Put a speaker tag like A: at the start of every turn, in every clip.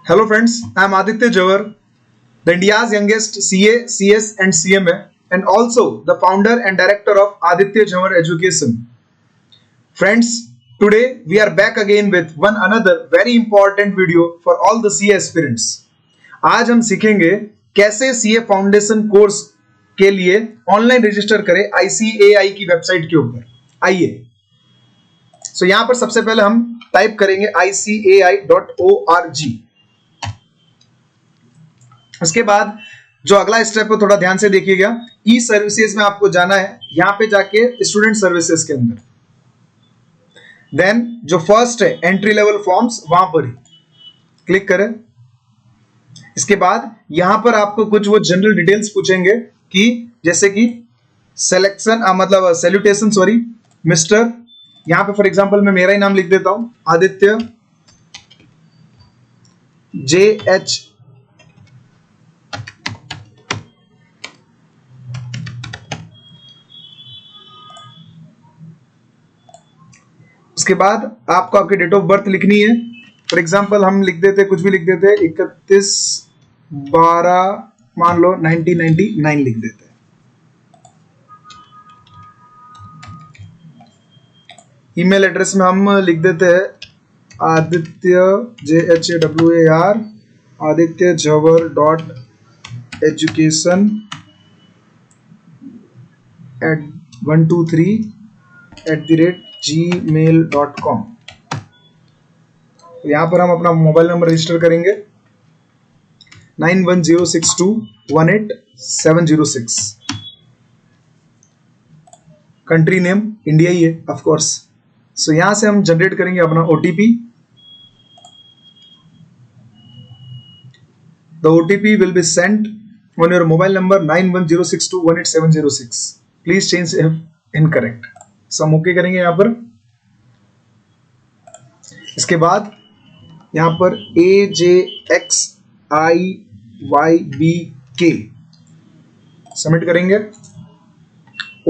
A: Hello friends, I am Aditya Jawar, the India's youngest CA, CS and CMA and also the founder and director of Aditya Jawar Education. Friends, today we are back again with one another very important video for all the CA aspirants. आज हम सीखेंगे कैसे CA foundation course के लिए online register करें ICAI की website के ऊपर। आइए, सो यहां पर सबसे पहले हम टाइप करेंगे ICAI.org। उसके बाद जो अगला स्टेप है थोड़ा ध्यान से देखिएगा, ई सर्विसेज में आपको जाना है, यहां पे जाके स्टूडेंट सर्विसेज के अंदर देन जो फर्स्ट है एंट्री लेवल फॉर्म्स, वहां पर ही क्लिक करें। इसके बाद यहां पर आपको कुछ वो जनरल डिटेल्स पूछेंगे कि जैसे कि सिलेक्शन मतलब सैल्यूटेशन सॉरी मिस्टर, यहां पे फॉर एग्जांपल मैं मेरा ही नाम लिख देता हूं, आदित्य JH उसके बाद आपको आपकी डेट ऑफ बर्थ लिखनी है। फॉर एग्जांपल हम लिख देते, कुछ भी लिख देते, 31/12 मान लो 1999 लिख देते हैं। ईमेल एड्रेस में हम लिख देते हैं आदित्य JHAWAR adityajavar.education@123@gmail.com। यहां पर हम अपना मोबाइल नंबर रजिस्टर करेंगे 9106218706। कंट्री नेम इंडिया ही है ऑफ कोर्स। सो यहां से हम जनरेट करेंगे अपना OTP। The OTP will be sent on your mobile number 9106218706। Please change incorrect. So हम ओके करेंगे यहां पर। इसके बाद यहां पर AJXIYBK सबमिट करेंगे।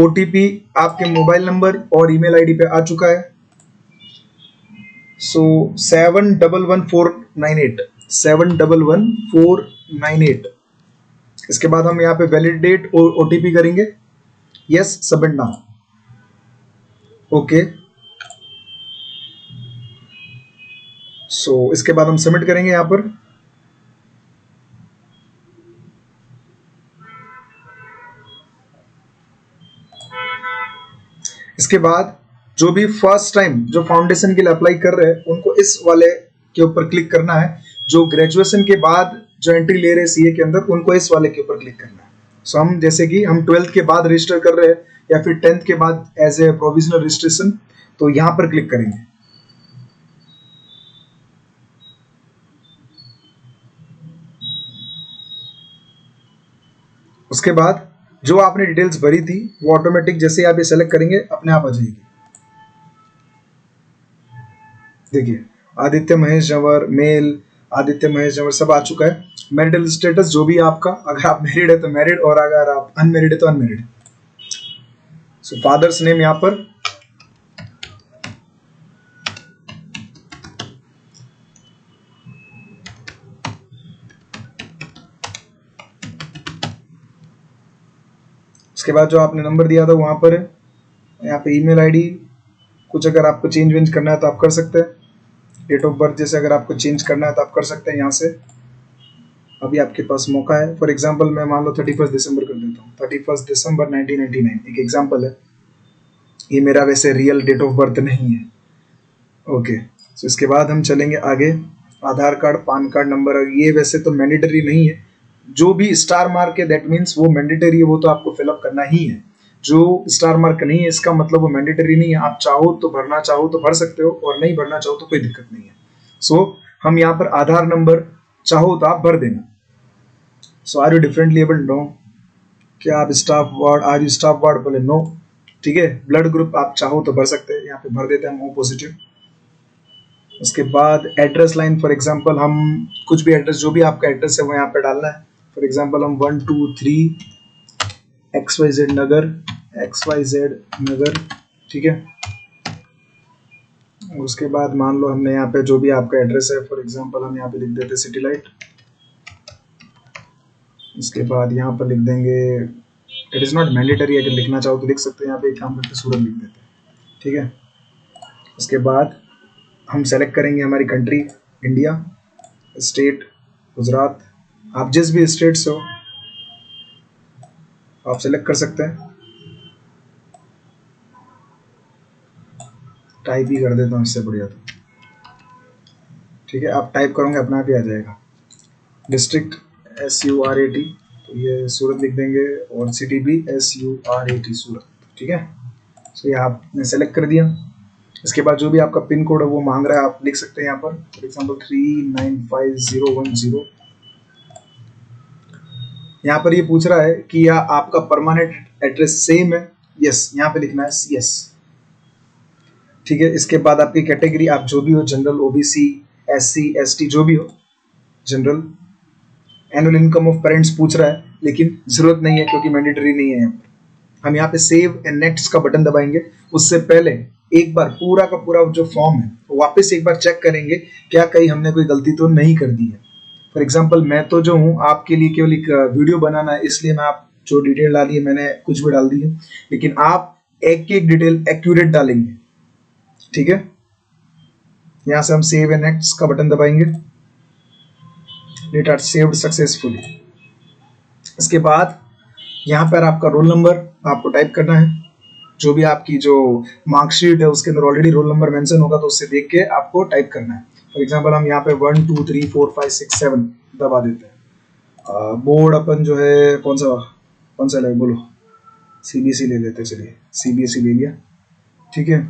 A: OTP आपके मोबाइल नंबर और ईमेल आईडी पे आ चुका है। सो 711,498। इसके बाद हम यहाँ पे वैलिडेट OTP करेंगे, यस सबमिट नाउ, ओके। सो इसके बाद हम सबमिट करेंगे यहाँ पर। इसके बाद जो भी फर्स्ट टाइम जो फाउंडेशन के लिए अप्लाई कर रहे हैं उनको इस वाले के ऊपर क्लिक करना है। जो ग्रेजुएशन के बाद जो एंट्री ले रहे हैं सीए के अंदर, उनको इस वाले के ऊपर क्लिक करना है। सो हम जैसे कि हम 12th के बाद रजिस्टर कर रहे हैं या फिर 10th के बाद एज ए प्रोविजनल रजिस्ट्रेशन, तो यहां पर क्लिक करेंगे। उसके बाद जो आपने डिटेल्स भरी थी वो ऑटोमेटिक जैसे आप ये सेलेक्ट करेंगे अपने आप आ जाएगी। देखिए आदित्य महेश जंवर, मेल आदित्य महेश जंवर सब आ चुका है। मैरिटल स्टेटस जो भी आपका, अगर आप मैरिड है तो मैरिड और अगर आप अनमैरिड है तो अनमैरिड। सो फादर्स नेम यहां पर, उसके बाद जो आपने नंबर दिया था वहां पर है। यहाँ पे ईमेल आईडी कुछ अगर आपको चेंज वेंज करना है तो आप कर सकते हैं। डेट ऑफ बर्थ जैसे अगर आपको चेंज करना है तो आप कर सकते हैं यहाँ से, अभी आपके पास मौका है। फॉर एग्जांपल मैं मान लो 31 दिसंबर कर देता हूँ, 31 दिसंबर 1999 एक एग्जांपल है। ये मेरा वैसे रियल डेट ऑफ बर्थ नहीं है, ओके। सो इसके बाद हम चलेंगे आगे। आधार कार्ड, पान कार्ड नंबर, ये वैसे तो मैंडेटरी नहीं है। जो भी स्टार मार्क है दैट मीन्स वो मैंडेटरी है, वो तो आपको फिलअप करना ही है। जो स्टार मार्क नहीं है इसका मतलब वो मैंडेटरी नहीं है। आप चाहो तो भरना चाहो तो भर सकते हो और नहीं भरना चाहो तो कोई दिक्कत नहीं है। सो हम यहाँ पर आधार नंबर चाहो तो आप भर देना। So are you differently abled, no. क्या आप staff ward, are you staff ward, बोले नो, ठीक है। ब्लड ग्रुप आप चाहो तो भर सकते हैं, यहाँ पे भर देते हैं हम O पॉजिटिव। उसके बाद एड्रेस लाइन, फॉर एग्जांपल हम कुछ भी एड्रेस, जो भी आपका एड्रेस है वो यहाँ पे डालना है। फॉर एग्जांपल हम 123 XYZ नगर, ठीक है। उसके बाद मान लो हमने यहाँ पे जो भी आपका एड्रेस है, फॉर एग्जांपल हम यहाँ पे लिख देते सिटी लाइट। उसके बाद यहाँ पर लिख देंगे, इट इज़ नॉट मैंडेटरी, अगर लिखना चाहो तो लिख सकते हैं, यहाँ पे एक काम करके सूरत लिख देते हैं, ठीक है। उसके बाद हम सेलेक्ट करेंगे हमारी कंट्री इंडिया, स्टेट गुजरात, आप जिस भी स्टेट से हो आप सेलेक्ट कर सकते हैं। टाइप ही कर देता हूँ इससे बढ़िया तो, ठीक है। आप टाइप करोगे अपना आप ही आ जाएगा। डिस्ट्रिक्ट SURAT, तो ये सूरत लिख देंगे, और सिटी भी SURAT सूरत, ठीक है। तो ये आपने सेलेक्ट कर दिया। इसके बाद जो भी आपका पिन कोड है वो मांग रहा है, आप लिख सकते हैं यहाँ पर, फॉर एग्जाम्पल 395010। यहाँ पर ये पूछ रहा है कि या आपका परमानेंट एड्रेस सेम है, यस, यहाँ पे लिखना है यस, ठीक है। इसके बाद आपकी कैटेगरी, आप जो भी हो, जनरल, OBC, SC ST जो भी हो, general. Annual income of parents पूछ रहा है, लेकिन जरूरत नहीं है क्योंकि मैंडेटरी नहीं है यहाँ पर। हम यहाँ पे सेव एंड नेक्स्ट का बटन दबाएंगे। उससे पहले एक बार पूरा का पूरा जो फॉर्म है वापस एक बार चेक करेंगे क्या कहीं हमने कोई गलती तो नहीं कर दी है। फॉर एग्जाम्पल मैं तो जो हूँ आपके लिए केवल एक वीडियो बनाना है, इसलिए मैं आप जो डिटेल डाली है मैंने कुछ भी डाल दी है, लेकिन आप एक एक डिटेल एक्यूरेट डालेंगे, ठीक है। यहाँ से हम सेव एंड नेक्स्ट का बटन दबाएंगे। Data saved successfully. इसके बाद यहाँ पर आपका रोल नंबर आपको टाइप करना है, जो भी आपकी जो मार्कशीट है उसके अंदर ऑलरेडी रोल नंबर मेंशन होगा, तो उससे देख के आपको टाइप करना है। फॉर एग्जांपल हम यहाँ पे 1 2 3 4 5 6 7 दबा देते हैं। बोर्ड अपन जो है कौन सा ले, बोलो, CBSE ले लेते, चलिए CBSE ले लिया, ठीक है।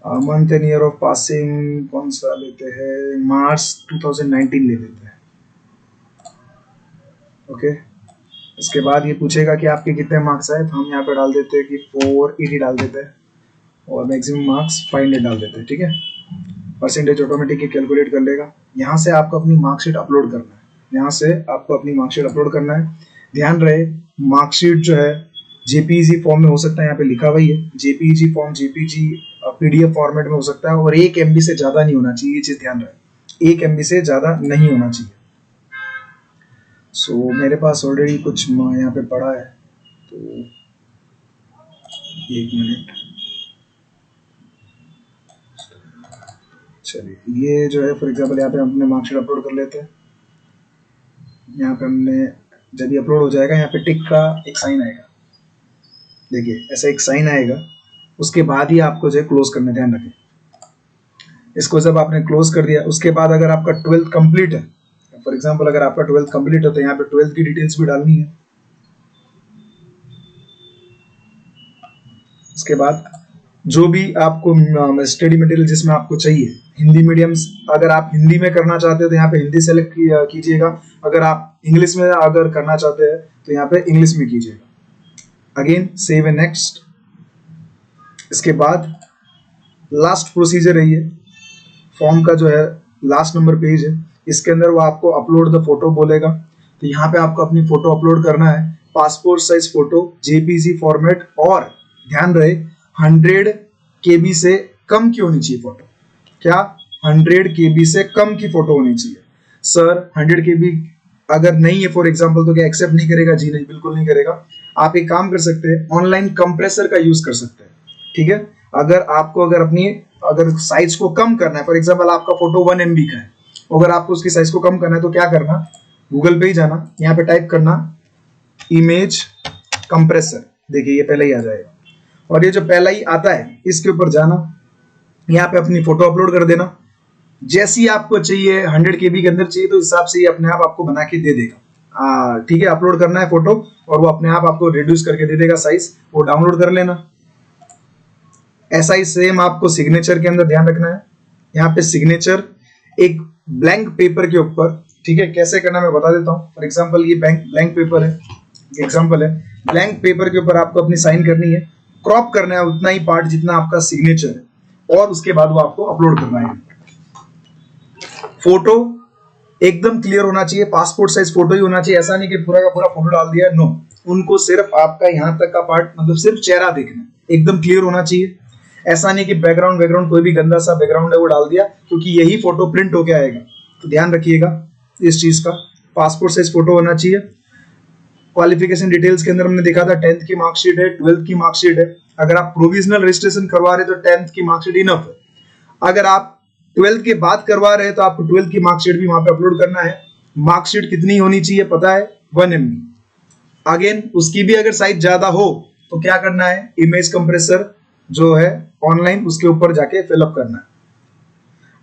A: Month and year of passing कौन सा लेते हैं, मार्च 2019 ले लेते हैं, ओके। इसके बाद ये पूछेगा कि आपके कितने मार्क्स आए, तो हम यहाँ पे डाल देते हैं कि 480 डाल देते हैं, और मैक्सिमम मार्क्स 500 डाल देते हैं, ठीक है। परसेंटेज ऑटोमेटिक कैलकुलेट कर लेगा। यहाँ से आपको अपनी मार्कशीट अपलोड करना है, यहाँ से आपको अपनी मार्कशीट अपलोड करना है। ध्यान रहे मार्कशीट जो है JPEG फॉर्म में हो सकता है, यहाँ पे लिखा हुआ ही है JPEG form, JPG PDF format में हो सकता है, और 1 MB से ज्यादा नहीं होना चाहिए, ये चीज ध्यान रहे, 1 MB से ज्यादा नहीं होना चाहिए। सो मेरे पास ऑलरेडी कुछ यहाँ पे पड़ा है, तो 1 मिनट, चलिए ये जो है फॉर एग्जांपल यहाँ पे हम अपने मार्कशीट अपलोड कर लेते हैं। यहाँ पे हमने जब ये अपलोड हो जाएगा, यहाँ पे टिक का एक साइन आएगा, देखिए ऐसा एक साइन आएगा, उसके बाद ही आपको जो है क्लोज करना, ध्यान रखें। इसको जब आपने क्लोज कर दिया, उसके बाद अगर आपका 12th कंप्लीट है, फॉर एग्जांपल अगर आपका 12th कंप्लीट है, तो यहाँ पे 12th की डिटेल्स भी डालनी है। उसके बाद जो भी आपको स्टडी मटेरियल जिसमें आपको चाहिए, हिंदी मीडियम, अगर आप हिंदी में करना चाहते हो तो यहाँ पे हिंदी सेलेक्ट कीजिएगा, अगर आप इंग्लिश में अगर करना चाहते हैं तो यहाँ पे इंग्लिश में कीजिएगा। Again save and next. इसके बाद लास्ट प्रोसीजर है, ये फॉर्म का जो है लास्ट नंबर पेज है, इसके अंदर वो आपको अपलोड द फोटो बोलेगा, तो यहाँ पे आपको अपनी फोटो अपलोड करना है, passport size photo, JPG format, और ध्यान रहे 100 KB से कम की होनी चाहिए फोटो। क्या 100 KB से कम की फोटो होनी चाहिए। सर 100 KB अगर नहीं है फॉर एग्जांपल, तो क्या एक्सेप्ट नहीं करेगा? जी नहीं, बिल्कुल नहीं करेगा। आप एक काम कर सकते हैं, ऑनलाइन कंप्रेसर का यूज कर सकते हैं, ठीक है। अगर अपनी साइज को कम करना है, फॉर एग्जांपल आपका फोटो 1 MB का है, अगर आपको उसकी साइज को कम करना है तो क्या करना, गूगल पे ही जाना, यहाँ पे टाइप करना इमेज कंप्रेसर, देखिए ये पहले ही आ जाएगा, और ये जो पहला ही आता है इसके ऊपर जाना, यहाँ पे अपनी फोटो अपलोड कर देना। जैसी आपको चाहिए 100 KB के अंदर चाहिए, तो हिसाब से ही अपने आप आपको बना के दे देगा, ठीक है। अपलोड करना है फोटो और वो अपने आप आपको रिड्यूस करके दे देगा साइज, वो डाउनलोड कर लेना। ऐसा ही सेम आपको सिग्नेचर के अंदर ध्यान रखना है, यहाँ पे सिग्नेचर एक ब्लैंक पेपर के ऊपर, ठीक है। कैसे करना मैं बता देता हूँ। फॉर एग्जांपल ये ब्लैंक पेपर है, एग्जांपल है, ब्लैंक पेपर के ऊपर आपको अपनी साइन करनी है, क्रॉप करना है उतना ही पार्ट जितना आपका सिग्नेचर है, और उसके बाद वो आपको अपलोड करना है। फोटो एकदम क्लियर होना चाहिए, पासपोर्ट साइज फोटो ही होना चाहिए, ऐसा नहीं कि पूरा का पूरा फोटो डाल दिया, नो। उनको सिर्फ आपका यहाँ तक का पार्ट, मतलब सिर्फ चेहरा देखना, एकदम क्लियर होना चाहिए। ऐसा नहीं कि बैकग्राउंड कोई भी गंदा सा बैकग्राउंड है वो डाल दिया, क्योंकि यही फोटो प्रिंट होके आएगा। तो ध्यान रखिएगा इस चीज का। पासपोर्ट साइज फोटो होना चाहिए। क्वालिफिकेशन डिटेल्स के अंदर हमने देखा था 10th की मार्कशीट है, 12th की मार्कशीट है। अगर आप प्रोविजनल रजिस्ट्रेशन करवा रहे तो 10th की मार्कशीट इनफ है। अगर आप 12th के बाद करवा रहे हैं तो आपको 12th की मार्कशीट भी वहां पे अपलोड करना है। मार्कशीट कितनी होनी चाहिए पता है, 1 MB। अगेन उसकी भी अगर साइज ज्यादा हो तो क्या करना है, इमेज कंप्रेसर जो है ऑनलाइन उसके ऊपर जाके फिलअप करना है।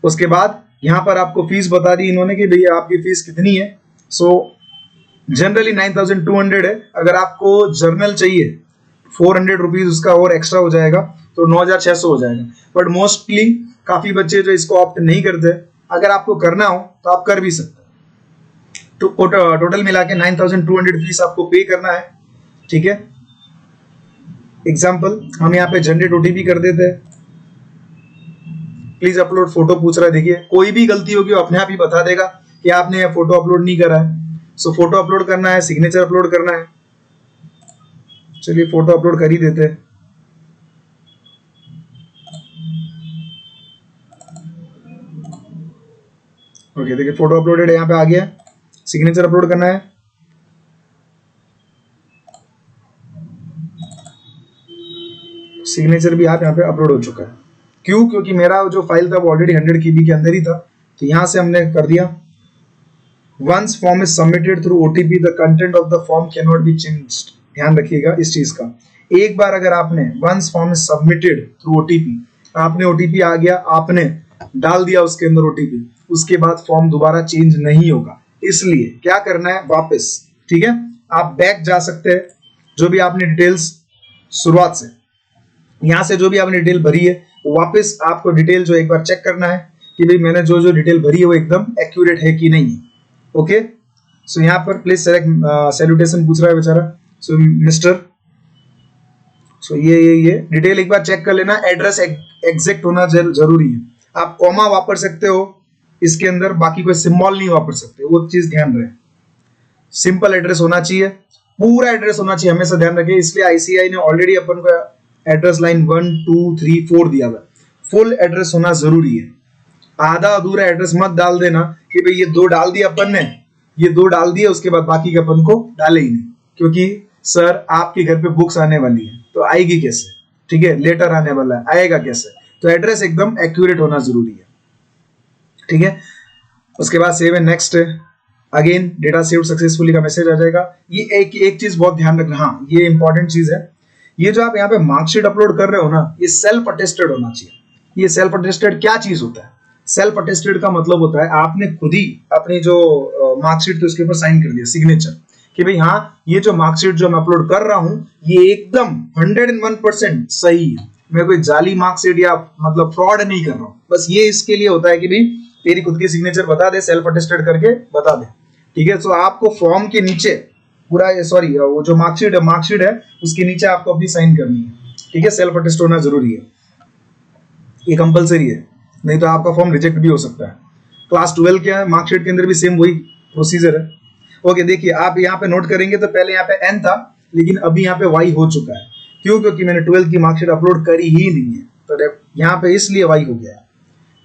A: उसके बाद यहाँ पर आपको फीस बता दी इन्होंने कि भैया आपकी फीस कितनी है। सो जनरली 9200 है। अगर आपको जर्नल चाहिए 400 रुपीज उसका और एक्स्ट्रा हो जाएगा तो 9600 हो जाएगा। बट मोस्टली काफी बच्चे जो इसको ऑप्ट नहीं करते, अगर आपको करना हो तो आप कर भी सकते हैं। तो टोटल मिला के 9200 फीस आपको पे करना है, ठीक है। एग्जाम्पल हम यहाँ पे जनरेट ओटीपी कर देते हैं। प्लीज अपलोड फोटो पूछ रहा है, देखिए कोई भी गलती होगी वो अपने आप ही बता देगा कि आपने फोटो अपलोड नहीं करा है। सो फोटो अपलोड करना है, सिग्नेचर अपलोड करना है। चलिए फोटो अपलोड कर ही देते हैं। ओके देखिए फोटो अपलोडेड यहाँ पे आ गया। सिग्नेचर अपलोड करना है। सिग्नेचर भी आप यहाँ पे अपलोड हो चुका है। क्यों? क्योंकि मेरा जो फाइल था वो ऑलरेडी 100 KB के अंदर ही था, तो यहां से हमने कर दिया। Once form is submitted through OTP the content of the form can not be changed. ध्यान रखिएगा इस चीज का। एक बार अगर आपने once form is submitted through OTP, आपने ओटीपी आ गया, आपने डाल दिया उसके अंदर ओटीपी, उसके बाद फॉर्म दोबारा चेंज नहीं होगा। इसलिए क्या करना है, वापस, ठीक है, आप बैक जा सकते हैं। जो भी आपने डिटेल्स शुरुआत से यहां से जो भी आपने डिटेल भरी है वापस आपको डिटेल जो एक बार चेक करना है कि भाई मैंने जो जो डिटेल भरी है वो एकदम एक्यूरेट है कि नहीं। ओके, सो यहाँ पर प्लीज सेलेक्ट सैल्यूटेशन पूछ रहा है बेचारा। सो मिस्टर, सो ये डिटेल एक बार चेक कर लेना। एड्रेस एग्जैक्ट होना जरूरी है। आप कॉमा वापर सकते हो इसके अंदर, बाकी कोई सिंबल नहीं वापर सकते, वो चीज ध्यान रहे। सिंपल एड्रेस होना चाहिए, पूरा एड्रेस होना चाहिए, हमेशा ध्यान रखिए। इसलिए आईसीआई ने ऑलरेडी अपन को एड्रेस लाइन 1 2 3 4 दिया हुआ। फुल एड्रेस होना जरूरी है। आधा अधूरा एड्रेस मत डाल देना कि भाई ये 2 डाल दिया अपन ने, ये 2 डाल दिया उसके बाद बाकी के अपन को डाले ही नहीं, क्योंकि सर आपके घर पे बुक्स आने वाली है तो आएगी कैसे, ठीक है, लेटर आने वाला है, आएगा कैसे। तो एड्रेस एकदम एक्यूरेट होना जरूरी है, ठीक है। उसके बाद save and next, again data saved successfully का मैसेज आ जाएगा। ये एक चीज बहुत ध्यान रखना, हाँ ये इंपॉर्टेंट चीज है, ये जो आप यहाँ पे मार्कशीट अपलोड कर रहे हो ना, ये सेल्फ अटेस्टेड होना चाहिए। ये सेल्फ अटेस्टेड क्या चीज होता है? सेल्फ अटेस्टेड का मतलब होता है आपने खुद ही अपनी जो मार्कशीट थी उसके ऊपर साइन कर दिया, सिग्नेचर, कि भाई हाँ ये जो मार्कशीट जो मैं अपलोड कर रहा हूँ ये एकदम 101% सही है, मैं कोई जाली मार्कशीट या मतलब फ्रॉड नहीं कर रहा हूँ। बस ये इसके लिए होता है कि भाई तेरी खुद की सिग्नेचर बता दे, सेल्फ अटेस्टेड करके बता दे, ठीक है। तो आपको फॉर्म के नीचे पूरा, सॉरी वो जो मार्कशीट है उसके नीचे आपको अपनी साइन करनी है, ठीक है। सेल्फ अटेस्ट होना जरूरी है, ये कंपलसरी है, नहीं तो आपका फॉर्म रिजेक्ट भी हो सकता है। क्लास 12 के मार्कशीट के अंदर भी सेम वही प्रोसीजर है। ओके देखिए आप यहाँ पे नोट करेंगे तो पहले यहाँ पे एन था लेकिन अभी यहाँ पे वाई हो चुका है। क्यों? क्योंकि मैंने 12 की मार्कशीट अपलोड करी ही नहीं है, तो यहाँ पे इसलिए वाई हो गया,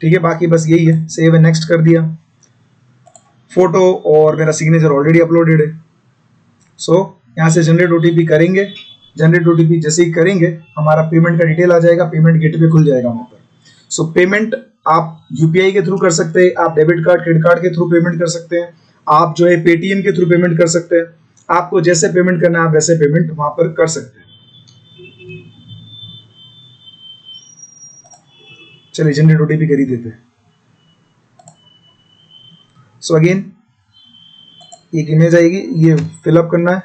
A: ठीक है। बाकी बस यही है, सेव एंड नेक्स्ट कर दिया। फोटो और मेरा सिग्नेचर ऑलरेडी अपलोडेड है। सो यहाँ से जनरेट ओटीपी करेंगे। जनरेट ओटीपी जैसे ही करेंगे हमारा पेमेंट का डिटेल आ जाएगा, पेमेंट गेटवे खुल जाएगा वहां पर। सो पेमेंट आप यूपीआई के थ्रू कर सकते हैं, आप डेबिट कार्ड क्रेडिट कार्ड के थ्रू पेमेंट कर सकते हैं, आप जो है पेटीएम के थ्रू पेमेंट कर सकते हैं। आपको जैसे पेमेंट करना है आप वैसे पेमेंट वहां पर कर सकते हैं। चलिए जनरेट ओटीपी कर ही देते हैं। सो अगेन एक इमेज आएगी, ये फिलअप करना है।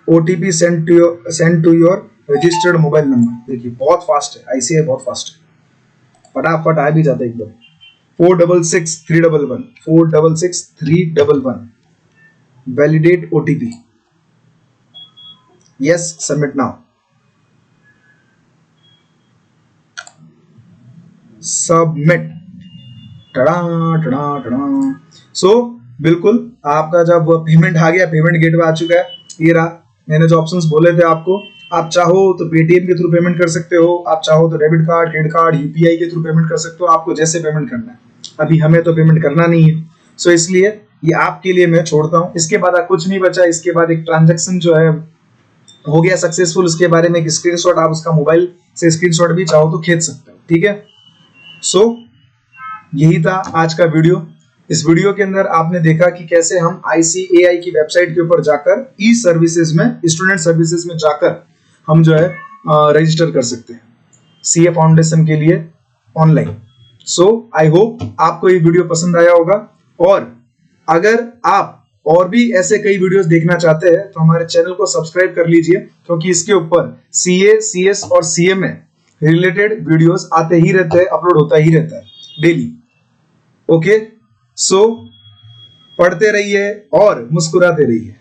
A: OTP send to your registered mobile number. देखिए बहुत फास्ट है, आईसीआई बहुत फास्ट है, फटाफट आ भी जाता है एकदम। 466311 466311 validate OTP, yes submit now. Submit, tada tada tada. So बिल्कुल आपका जब पेमेंट आ गया, पेमेंट गेटवे आ चुका है, ये रहा। मैंने जो ऑप्शंस बोले थे आपको, आप चाहो तो पेटीएम के थ्रू पेमेंट कर सकते हो, आप चाहो तो debit card, credit card, UPI के थ्रू पेमेंट कर सकते हो, आपको जैसे पेमेंट करना है। अभी हमें तो पेमेंट करना नहीं है, सो इसलिए ये आपके लिए मैं छोड़ता हूँ। इसके बाद कुछ नहीं बचा, इसके बाद एक ट्रांजेक्शन जो है हो गया सक्सेसफुल, उसके बारे में एक स्क्रीनशॉट, आप उसका मोबाइल से स्क्रीनशॉट भी चाहो तो खींच सकते हो, ठीक है। सो यही था आज का वीडियो। इस वीडियो के अंदर आपने देखा कि कैसे हम ICAI की वेबसाइट के ऊपर जाकर ई सर्विसेज में, स्टूडेंट सर्विसेज में जाकर हम जो है रजिस्टर कर सकते हैं CA फाउंडेशन के लिए ऑनलाइन। सो आई होप आपको ये वीडियो पसंद आया होगा, और अगर आप और भी ऐसे कई वीडियोस देखना चाहते हैं तो हमारे चैनल को सब्सक्राइब कर लीजिए, क्योंकि इसके ऊपर CA, CS और CMA रिलेटेड वीडियोस आते ही रहते हैं, अपलोड होता ही रहता है डेली। ओके, सो पढ़ते रहिए और मुस्कुराते रहिए।